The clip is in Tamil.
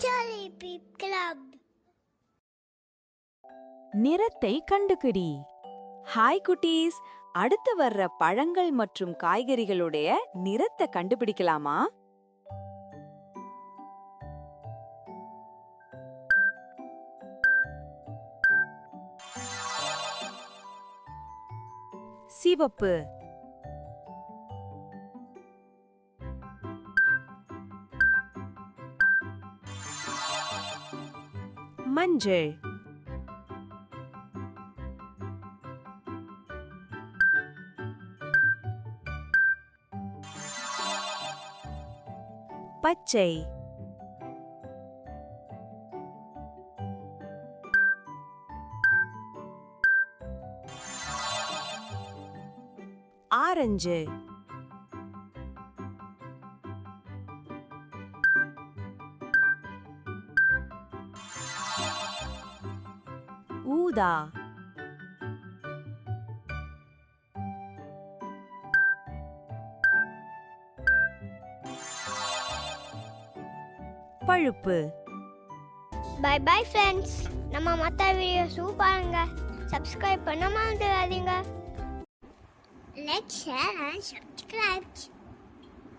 Jolly Beep Club. நிறத்தை கண்டுபிடி. ஹாய் குட்டீஸ், அடுத்து வர்ற பழங்கள் மற்றும் காய்கறிகளுடைய நிறத்தை கண்டுபிடிக்கலாமா? சிவப்பு, மஞ்சள், பச்சை, ஆரஞ்சு, ஊதா, பழுப்பு. Bye bye friends. நம்ம மற்ற வீடியோஸ் பாருங்க. சப்ஸ்கிரைப் பண்ண மறந்துடாதீங்க. Let's share and subscribe.